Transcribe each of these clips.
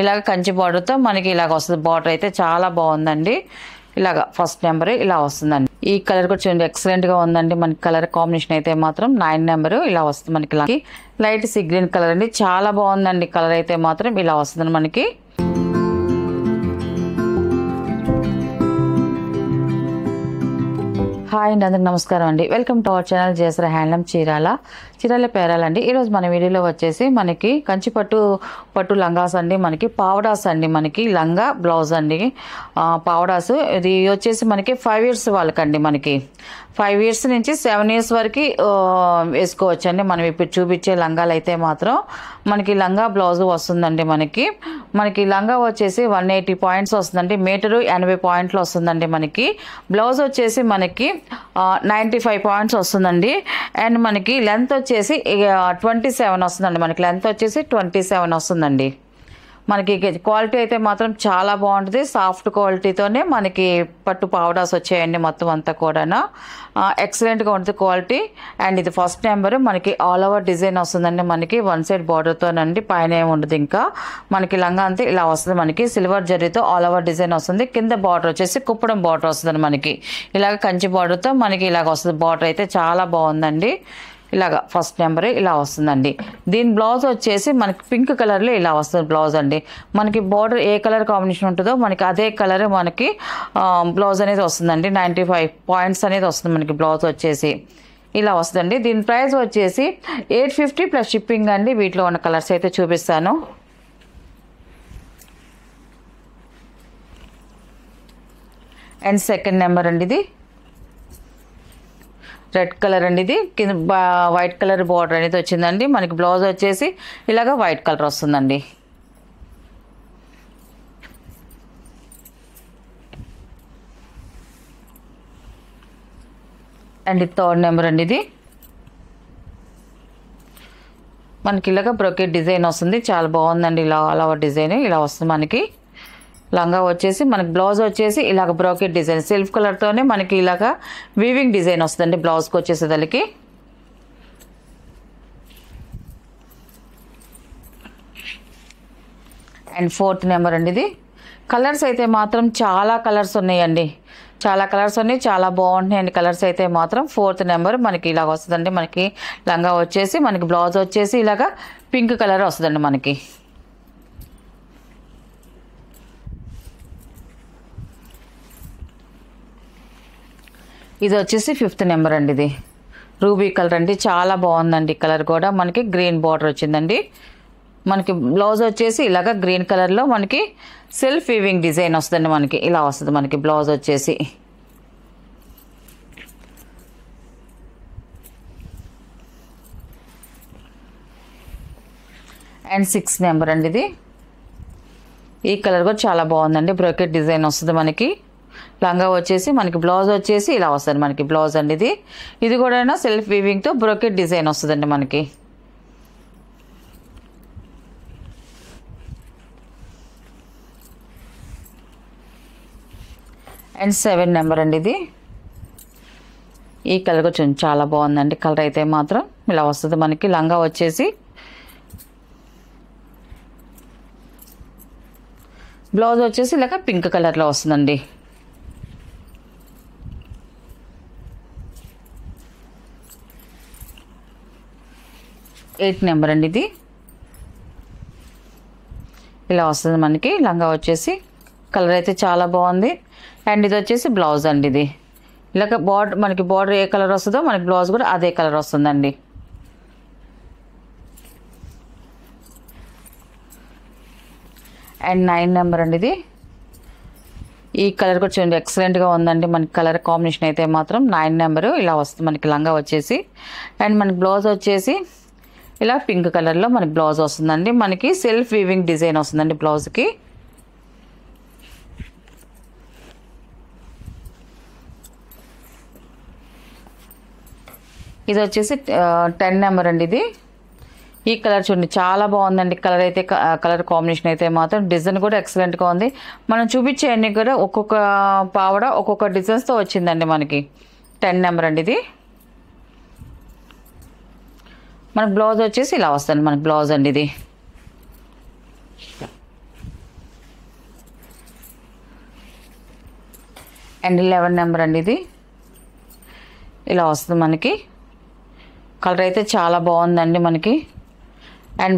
ఇలాగ కంచి బార్డర్తో మనకి ఇలాగ వస్తుంది. బార్డర్ అయితే చాలా బాగుందండి. ఇలాగ ఫస్ట్ నెంబర్ ఇలా వస్తుందండి. ఈ కలర్ కూడా చూడండి ఎక్సలెంట్ గా ఉందండి. మనకి కలర్ కాంబినేషన్ అయితే మాత్రం 9 నెంబర్ ఇలా వస్తుంది. మనకి లైట్ సీ గ్రీన్ కలర్ అండి, చాలా బాగుందండి. కలర్ అయితే మాత్రం ఇలా వస్తుంది మనకి. హాయ్ అండి, అందరికి నమస్కారం అండి. వెల్కమ్ టు అవర్ ఛానల్ జేసరా హ్యాండ్లూమ్ చీరాల పేరాలండి. ఈరోజు మన వీడియోలో వచ్చేసి మనకి కంచి పట్టు లంగాస్ అండి, మనకి పావడాస్ అండి, మనకి లంగా బ్లౌజ్ అండి. పావడాస్ ఇది వచ్చేసి మనకి 5 years వాళ్ళకండి. మనకి 5 years నుంచి 7 years వరకు వేసుకోవచ్చు అండి. మనం ఇప్పుడు చూపించే లంగాలు అయితే మాత్రం మనకి లంగా బ్లౌజ్ వస్తుందండి. మనకి లంగా వచ్చేసి 180 పాయింట్స్ వస్తుందండి. మీటరు 80 పాయింట్లు వస్తుందండి. మనకి బ్లౌజ్ వచ్చేసి మనకి 95 పాయింట్స్ వస్తుందండి. అండ్ మనకి లెంత్ వచ్చేసి 27 వస్తుందండి. మనకి లెంత్ వచ్చేసి 27 వస్తుందండి. మనకి క్వాలిటీ అయితే మాత్రం చాలా బాగుంటుంది. సాఫ్ట్ క్వాలిటీతోనే మనకి పట్టు పావడాస్ వచ్చాయండి. మొత్తం అంతా కూడా ఎక్సలెంట్గా ఉంటుంది క్వాలిటీ. అండ్ ఇది ఫస్ట్ నెంబర్ మనకి ఆల్ ఓవర్ డిజైన్ వస్తుందండి. మనకి 1 side బార్డర్తోనండి, పైన ఏమి ఉండదు. ఇంకా మనకి లంగా అంతే ఇలా వస్తుంది. మనకి సిల్వర్ జరీతో ఆల్ ఓవర్ డిజైన్ వస్తుంది. కింద బార్డర్ వచ్చేసి కుప్పడం బార్డర్ వస్తుంది. మనకి ఇలాగ కంచి బార్డర్తో మనకి ఇలాగ వస్తుంది. బార్డర్ అయితే చాలా బాగుందండి. ఇలాగ ఫస్ట్ నెంబర్ ఇలా వస్తుందండి. దీని బ్లౌజ్ వచ్చేసి మనకి పింక్ కలర్లో ఇలా వస్తుంది బ్లౌజ్ అండి. మనకి బార్డర్ ఏ కలర్ కాంబినేషన్ ఉంటుందో మనకి అదే కలర్ మనకి బ్లౌజ్ అనేది వస్తుందండి. 95 పాయింట్స్ అనేది వస్తుంది మనకి బ్లౌజ్ వచ్చేసి ఇలా వస్తుందండి. దీని ప్రైస్ వచ్చేసి 850 ప్లస్ షిప్పింగ్ అండి. వీటిలో ఉన్న కలర్స్ అయితే చూపిస్తాను. అండ్ సెకండ్ నెంబర్ అండి, ఇది రెడ్ కలర్ అండి. ఇది కింద వైట్ కలర్ బార్డర్ అనేది వచ్చిందండి. మనకి బ్లౌజ్ వచ్చేసి ఇలాగ వైట్ కలర్ వస్తుందండి. అండ్ థర్డ్ నెంబర్ అండి, ఇది మనకి ఇలాగ బ్రోకెట్ డిజైన్ వస్తుంది. చాలా బాగుందండి. ఇలా అలా డిజైన్ ఇలా వస్తుంది. మనకి లంగా వచ్చేసి మనకి బ్లౌజ్ వచ్చేసి ఇలాగ బ్రోకెట్ డిజైన్ సెల్ఫ్ కలర్తోనే మనకి ఇలాగ వీవింగ్ డిజైన్ వస్తుందండి బ్లౌజ్కి వచ్చేసేదానికి. అండ్ ఫోర్త్ నెంబర్ అండి, ఇది కలర్స్ అయితే మాత్రం చాలా కలర్స్ ఉన్నాయండి. చాలా కలర్స్ ఉన్నాయి, చాలా బాగుంటున్నాయండి కలర్స్ అయితే మాత్రం. ఫోర్త్ నెంబర్ మనకి ఇలాగ వస్తుందండి. మనకి లంగా వచ్చేసి మనకి బ్లౌజ్ వచ్చేసి ఇలాగ పింక్ కలర్ వస్తుందండి. మనకి ఇది వచ్చేసి 5th నెంబర్ అండి. ఇది రూబీ కలర్ అండి, చాలా బాగుందండి. కలర్ కూడా మనకి గ్రీన్ బార్డర్ వచ్చిందండి. మనకి బ్లౌజ్ వచ్చేసి ఇలాగ గ్రీన్ కలర్లో మనకి సెల్ఫ్ వీవింగ్ డిజైన్ వస్తుందండి. మనకి ఇలా వస్తుంది మనకి బ్లౌజ్ వచ్చేసి. అండ్ 6th నెంబర్ అండి, ఇది ఈ కలర్ కూడా చాలా బాగుందండి. బ్రోకెట్ డిజైన్ వస్తుంది. మనకి లంగా వచ్చేసి మనకి బ్లౌజ్ వచ్చేసి ఇలా వస్తుంది. మనకి బ్లౌజ్ అండి, ఇది కూడా సెల్ఫ్ వీవింగ్తో బ్రోకెట్ డిజైన్ వస్తుందండి మనకి. అండ్ 7 నెంబర్ అండి, ఇది ఈ కలర్ కూడా చాలా బాగుందండి. కలర్ అయితే మాత్రం ఇలా వస్తుంది. మనకి లంగా వచ్చేసి బ్లౌజ్ వచ్చేసి ఇలాగ పింక్ కలర్లో వస్తుందండి. ఎయిత్ నెంబర్ అండి, ఇది ఇలా వస్తుంది. మనకి లంగా వచ్చేసి కలర్ అయితే చాలా బాగుంది. అండ్ ఇది వచ్చేసి బ్లౌజ్ అండి. ఇది ఇలాగ బార్డర్ మనకి బార్డర్ ఏ కలర్ వస్తుందో మనకి బ్లౌజ్ కూడా అదే కలర్ వస్తుందండి. అండ్ 9 నెంబర్ అండి, ఇది ఈ కలర్ కూడా చూడండి ఎక్సలెంట్గా ఉందండి. మనకి కలర్ కాంబినేషన్ అయితే మాత్రం 9 నెంబరు ఇలా వస్తుంది. మనకి లంగా వచ్చేసి అండ్ మనకి బ్లౌజ్ వచ్చేసి ఇలా పింక్ కలర్లో మనకి బ్లౌజ్ వస్తుందండి. మనకి సెల్ఫ్ వీవింగ్ డిజైన్ వస్తుందండి బ్లౌజ్కి. ఇది వచ్చేసి 10 నెంబర్ అండి. ఇది ఈ కలర్ చూడండి చాలా బాగుందండి. కలర్ కాంబినేషన్ అయితే మాత్రం డిజైన్ కూడా ఎక్సలెంట్గా ఉంది. మనం చూపించే అన్ని కూడా ఒక్కొక్క పావడ ఒక్కొక్క డిజైన్స్తో వచ్చిందండి. మనకి 10 నెంబర్ అండి. ఇది మనకి బ్లౌజ్ వచ్చేసి ఇలా వస్తుంది. మనకి బ్లౌజ్ అండి ఇది. అండ్ 11 నెంబర్ అండి ఇది. ఇలా వస్తుంది మనకి. కలర్ అయితే చాలా బాగుందండి మనకి. అండ్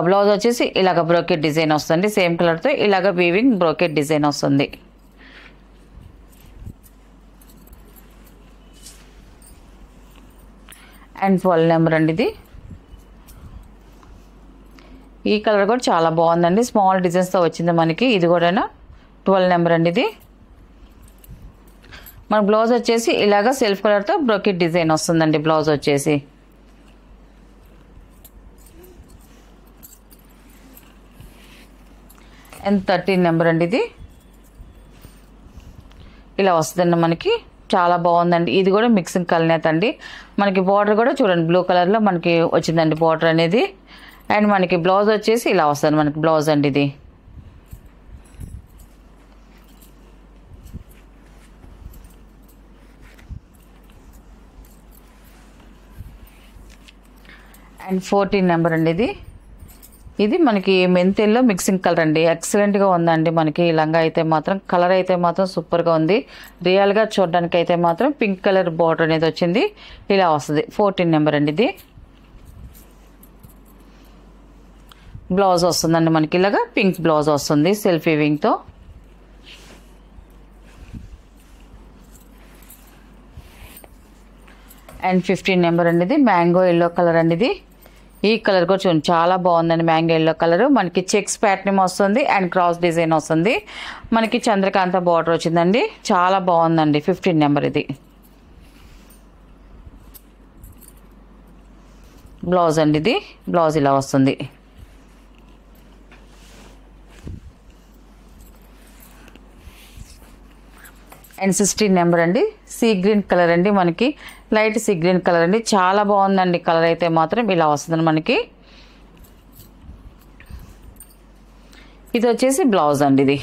బ్లౌజ్ వచ్చేసి ఇలాగ బ్రోకెట్ డిజైన్ వస్తుంది. సేమ్ కలర్తో ఇలాగ వీవింగ్ బ్రోకెట్ డిజైన్ వస్తుంది. అండ్ 12 నెంబర్ అండి ఇది. ఈ కలర్ కూడా చాలా బాగుందండి. స్మాల్ డిజైన్స్తో వచ్చింది మనకి. ఇది కూడా 12 నెంబర్ అండి ఇది. మన బ్లౌజ్ వచ్చేసి ఇలాగ సెల్ఫ్ కలర్తో బ్రోకెట్ డిజైన్ వస్తుందండి బ్లౌజ్ వచ్చేసి. అండ్ 13 నెంబర్ అండి ఇది. ఇలా వస్తుందండి మనకి. చాలా బాగుందండి. ఇది కూడా మిక్సింగ్ కలనేత అండి. మనకి బార్డర్ కూడా చూడండి బ్లూ కలర్లో మనకి వచ్చిందండి బార్డర్ అనేది. అండ్ మనకి బ్లౌజ్ వచ్చేసి ఇలా వస్తుంది మనకి బ్లౌజ్ అండి ఇది. అండ్ 14 నెంబర్ అండి ఇది. ఇది మనకి మెంతెల్లో మిక్సింగ్ కలర్ అండి. ఎక్సలెంట్గా ఉందండి మనకి. ఈ లంగా అయితే మాత్రం కలర్ అయితే మాత్రం సూపర్గా ఉంది. రియల్గా చూడడానికి అయితే మాత్రం పింక్ కలర్ బార్డర్ అనేది వచ్చింది. ఇలా వస్తుంది. 14 నెంబర్ అండి ఇది. బ్లౌజ్ వస్తుందండి మనకి ఇలాగా పింక్ బ్లౌజ్ వస్తుంది సెల్ఫ్ వీవింగ్తో. అండ్ 15 నెంబర్ అండి ఇది. మ్యాంగో ఎల్లో కలర్ అండి ఇది. ఈ కలర్ కూడా చూడండి చాలా బాగుందండి. మ్యాంగో ఎల్లో కలర్ మనకి చెక్స్ ప్యాటర్న్ వస్తుంది అండ్ క్రాస్ డిజైన్ వస్తుంది. మనకి చంద్రకాంత బార్డర్ వచ్చిందండి. చాలా బాగుందండి. 15 నెంబర్ ఇది. బ్లౌజ్ అండి ఇది. బ్లౌజ్ ఇలా వస్తుంది. అండ్ 16 నెంబర్ అండి. సీ గ్రీన్ కలర్ అండి మనకి. లైట్ సీ గ్రీన్ కలర్ అండి. చాలా బాగుందండి కలర్ అయితే మాత్రం. ఇలా వస్తుంది మనకి. ఇది వచ్చేసి బ్లౌజ్ అండి ఇది.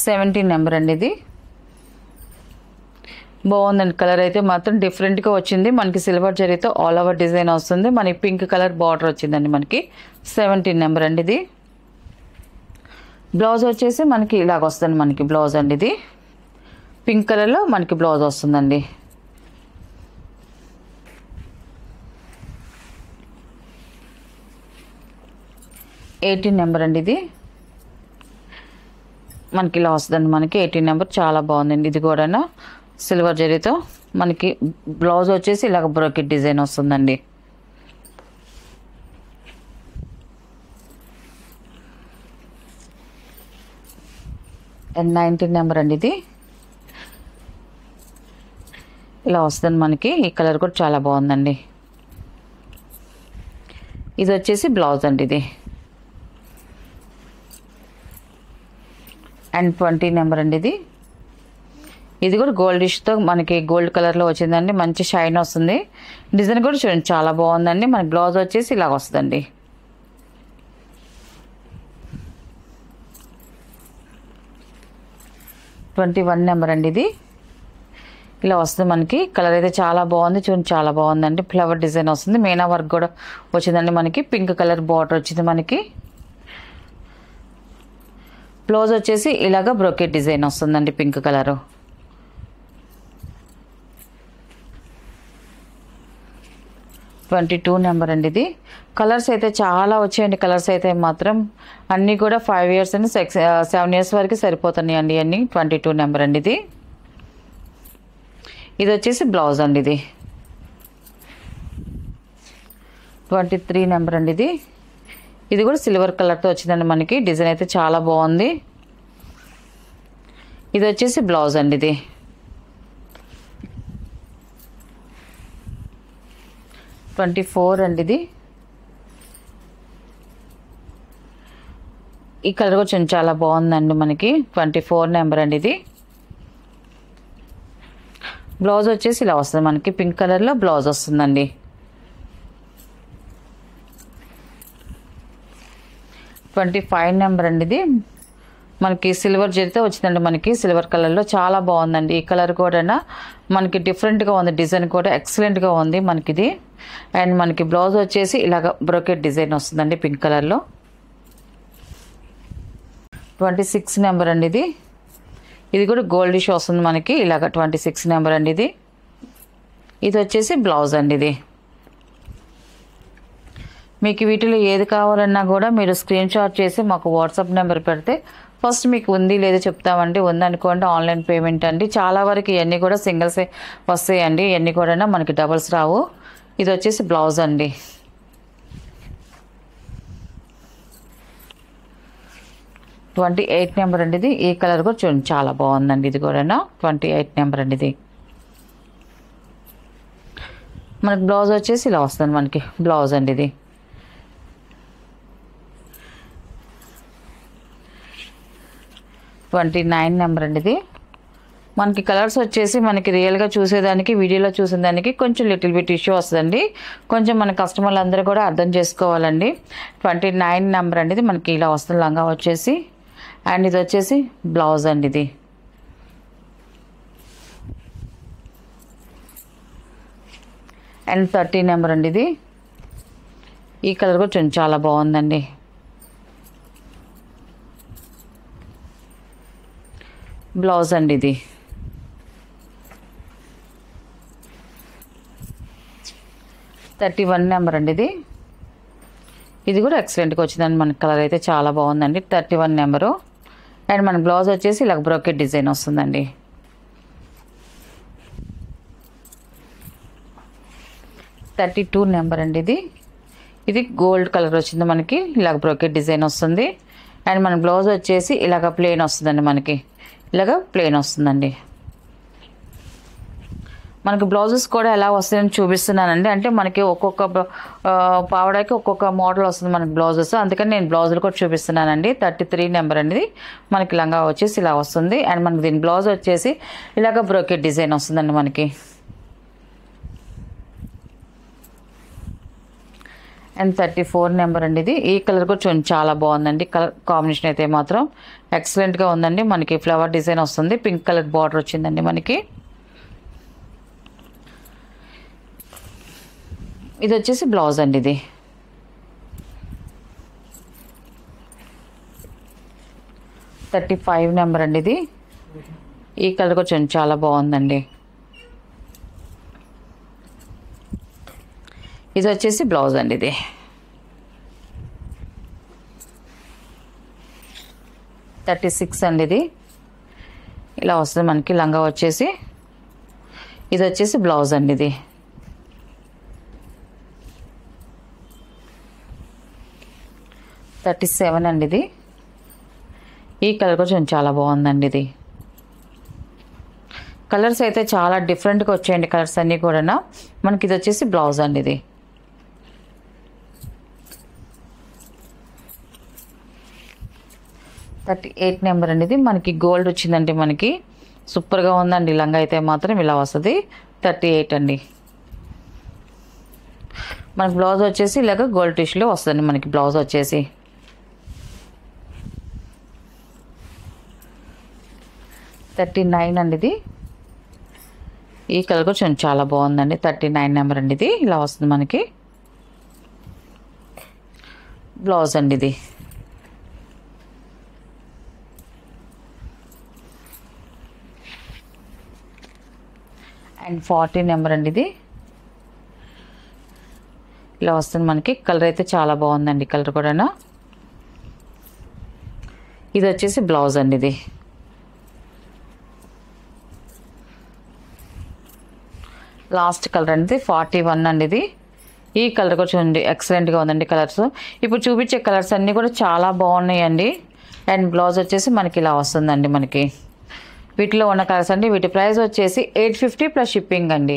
సెవెంటీన్ నెంబర్ అండి ఇది. బాగుందండి కలర్ అయితే మాత్రం. డిఫరెంట్గా వచ్చింది మనకి. సిల్వర్ జరీతో ఆల్ ఓవర్ డిజైన్ వస్తుంది. మనకి పింక్ కలర్ బార్డర్ వచ్చిందండి మనకి. 17 నెంబర్ అండి ఇది. బ్లౌజ్ వచ్చేసి మనకి ఇలాగ వస్తుంది మనకి బ్లౌజ్ అండి ఇది. పింక్ కలర్లో మనకి బ్లౌజ్ వస్తుందండి. ఎయిటీన్ నెంబర్ అండి ఇది. మనకి ఇలా వస్తుందండి మనకి. 18 నెంబర్ చాలా బాగుందండి. ఇది కూడా సిల్వర్ జరీతో మనకి బ్లౌజ్ వచ్చేసి ఇలాగ బ్రోకెట్ డిజైన్ వస్తుందండి. అండ్ 19 నెంబర్ అండి ఇది. ఇలా వస్తుంది మనకి. ఈ కలర్ కూడా చాలా బాగుందండి. ఇది వచ్చేసి బ్లౌజ్ అండి ఇది. అండ్ 20 నెంబర్ అండి ఇది. ఇది కూడా గోల్డిష్తో మనకి గోల్డ్ కలర్లో వచ్చిందండి. మంచి షైన్ వస్తుంది. డిజైన్ కూడా చూడండి చాలా బాగుందండి. మనకి బ్లౌజ్ వచ్చేసి ఇలాగ వస్తుందండి. ట్వంటీ-1 నెంబర్ అండి ఇది. ఇలా వస్తుంది మనకి. కలర్ అయితే చాలా బాగుంది. చూడండి చాలా బాగుందండి. ఫ్లవర్ డిజైన్ వస్తుంది. మీనా వర్క్ కూడా వచ్చిందండి మనకి. పింక్ కలర్ బార్డర్ వచ్చింది మనకి. బ్లౌజ్ వచ్చేసి ఇలాగ బ్రోకెట్ డిజైన్ వస్తుందండి పింక్ కలరు. ట్వంటీ-2 నెంబర్ అండి ఇది. కలర్స్ అయితే చాలా వచ్చాయండి. కలర్స్ అయితే మాత్రం అన్నీ కూడా 5 ఇయర్స్ అండి 7 ఇయర్స్ వరకు సరిపోతున్నాయి అండి అన్నీ. 22 నెంబర్ అండి ఇది. ఇది వచ్చేసి బ్లౌజ్ అండి ఇది. 23 నెంబర్ అండి ఇది. ఇది కూడా సిల్వర్ కలర్తో వచ్చిందండి మనకి. డిజైన్ అయితే చాలా బాగుంది. ఇది వచ్చేసి బ్లౌజ్ అండి ఇది. 24 అండి ఇది. ఈ కలర్ కూడా చాలా బాగుందండి మనకి. 24 నెంబర్ అండి ఇది. బ్లౌజ్ వచ్చేసి ఇలా వస్తుంది మనకి. పింక్ కలర్లో బ్లౌజ్ వస్తుందండి. 25 నెంబర్ అండి ఇది. మనకి సిల్వర్ జరితో వచ్చిందండి, మనకి సిల్వర్ కలర్లో చాలా బాగుందండి. ఈ కలర్ కూడా మనకి డిఫరెంట్గా ఉంది, డిజైన్ కూడా ఎక్సలెంట్గా ఉంది మనకి ఇది. అండ్ మనకి బ్లౌజ్ వచ్చేసి ఇలాగ బ్రోకెట్ డిజైన్ వస్తుందండి పింక్ కలర్లో. 26 నెంబర్ అండి ఇది. ఇది కూడా గోల్డిష్ వస్తుంది మనకి ఇలాగ 26 నెంబర్ అండి ఇది. ఇది వచ్చేసి బ్లౌజ్ అండి ఇది. మీకు వీటిలో ఏది కావాలన్నా కూడా మీరు స్క్రీన్ షాట్ చేసి మాకు వాట్సాప్ నెంబర్ పెడితే ఫస్ట్ మీకు ఉంది లేదో చెప్తామండి. ఉందనుకోండి ఆన్లైన్ పేమెంట్ అండి. చాలా వరకు ఇవన్నీ కూడా సింగిల్సే వస్తాయండి, ఇవన్నీ కూడా మనకి డబల్స్ రావు. ఇది వచ్చేసి బ్లౌజ్ అండి. ట్వంటీ 28 నెంబర్ అండి ఇది. ఈ కలర్ కూడా చూడండి చాలా బాగుందండి, ఇది కూడా 28 నెంబర్ అండి ఇది. మనకి బ్లౌజ్ వచ్చేసి ఇలా వస్తుంది మనకి బ్లౌజ్ అండి ఇది. ట్వంటీ 29 నెంబర్ అండి ఇది. మనకి కలర్స్ వచ్చేసి మనకి రియల్గా చూసేదానికి వీడియోలో చూసేదానికి కొంచెం లిటిల్ బిట్ ఇష్యూ వస్తుందండి. కొంచెం మన కస్టమర్లు అందరూ కూడా అర్థం చేసుకోవాలండి. 29 నెంబర్ అండి ఇది. మనకి ఇలా వస్తుంది లంగా వచ్చేసి. అండ్ ఇది వచ్చేసి బ్లౌజ్ అండి ఇది. అండ్ 30 నెంబర్ అండి ఇది. ఈ కలర్ కూడా చాలా బాగుందండి. బ్లౌజ్ అండి ఇది. 31 నెంబర్ అండి ఇది. ఇది కూడా ఎక్సలెంట్గా వచ్చిందండి, మన కలర్ అయితే చాలా బాగుందండి. 31 నెంబరు. అండ్ మన బ్లౌజ్ వచ్చేసి ఇలా బ్రోకెట్ డిజైన్ వస్తుందండి. 32 నెంబర్ అండి ఇది. ఇది గోల్డ్ కలర్ వచ్చింది మనకి, ఇలాగ బ్రోకెట్ డిజైన్ వస్తుంది. అండ్ మన బ్లౌజ్ వచ్చేసి ఇలాగ ప్లెయిన్ వస్తుందండి, మనకి ఇలాగ ప్లెయిన్ వస్తుందండి. మనకి బ్లౌజెస్ కూడా ఎలా వస్తాయని చూపిస్తున్నానండి. అంటే మనకి ఒక్కొక్క పావడాకి ఒక్కొక్క మోడల్ వస్తుంది మనకి బ్లౌజెస్, అందుకని నేను బ్లౌజులు కూడా చూపిస్తున్నానండి. 33 నెంబర్ అనేది మనకి లంగా వచ్చేసి ఇలా వస్తుంది. అండ్ మనకి దీని బ్లౌజ్ వచ్చేసి ఇలాగ బ్రోకెట్ డిజైన్ వస్తుందండి మనకి. అండ్ 34 నెంబర్ అండి ఇది. ఈ కలర్ కూడా చాలా బాగుందండి. కలర్ కాంబినేషన్ అయితే మాత్రం ఎక్సలెంట్గా ఉందండి. మనకి ఫ్లవర్ డిజైన్ వస్తుంది, పింక్ కలర్ బార్డర్ వచ్చిందండి మనకి. ఇది వచ్చేసి బ్లౌజ్ అండి ఇది. ఇది 35 నెంబర్ అండి ఇది. ఈ కలర్ కూడా చాలా బాగుందండి. ఇది వచ్చేసి బ్లౌజ్ అండి ఇది. 36 అండి ఇది. ఇలా వస్తుంది మనకి లంగా వచ్చేసి. ఇది వచ్చేసి బ్లౌజ్ అండి ఇది. 37 అండి ఇది. ఈ కలర్ కూడా చాలా బాగుందండి ఇది. కలర్స్ అయితే చాలా డిఫరెంట్గా వచ్చాయండి కలర్స్ అన్నీ కూడా. మనకి ఇది వచ్చేసి బ్లౌజ్ అండి ఇది. $38 నెంబర్ అండి ఇది. మనకి గోల్డ్ వచ్చిందండి, మనకి సూపర్గా ఉందండి లంగా అయితే మాత్రం ఇలా వస్తుంది. 38 అండి. మనకి బ్లౌజ్ వచ్చేసి ఇలాగ గోల్డ్ టిష్యూలో వస్తుంది మనకి బ్లౌజ్ వచ్చేసి. 39 అండి ఇది. ఈ కలర్ కూడా చాలా బాగుందండి. 39 నెంబర్ అండి ఇది. ఇలా వస్తుంది మనకి బ్లౌజ్ అండి ఇది. అండ్ 40 నెంబర్ అండి ఇది. ఇలా వస్తుంది మనకి. కలర్ అయితే చాలా బాగుందండి కలర్ కూడా. ఇది వచ్చేసి బ్లౌజ్ అండి ఇది. లాస్ట్ కలర్ అనేది 41 అండి ఇది. ఈ కలర్ కూడా చూడండి ఎక్సలెంట్గా ఉందండి కలర్స్. ఇప్పుడు చూపించే కలర్స్ అన్నీ కూడా చాలా బాగున్నాయండి. అండ్ బ్లౌజ్ వచ్చేసి మనకి ఇలా వస్తుందండి మనకి. వీటిలో ఉన్న కలర్స్ అండి. వీటి ప్రైస్ వచ్చేసి 850 ప్లస్ షిప్పింగ్ అండి.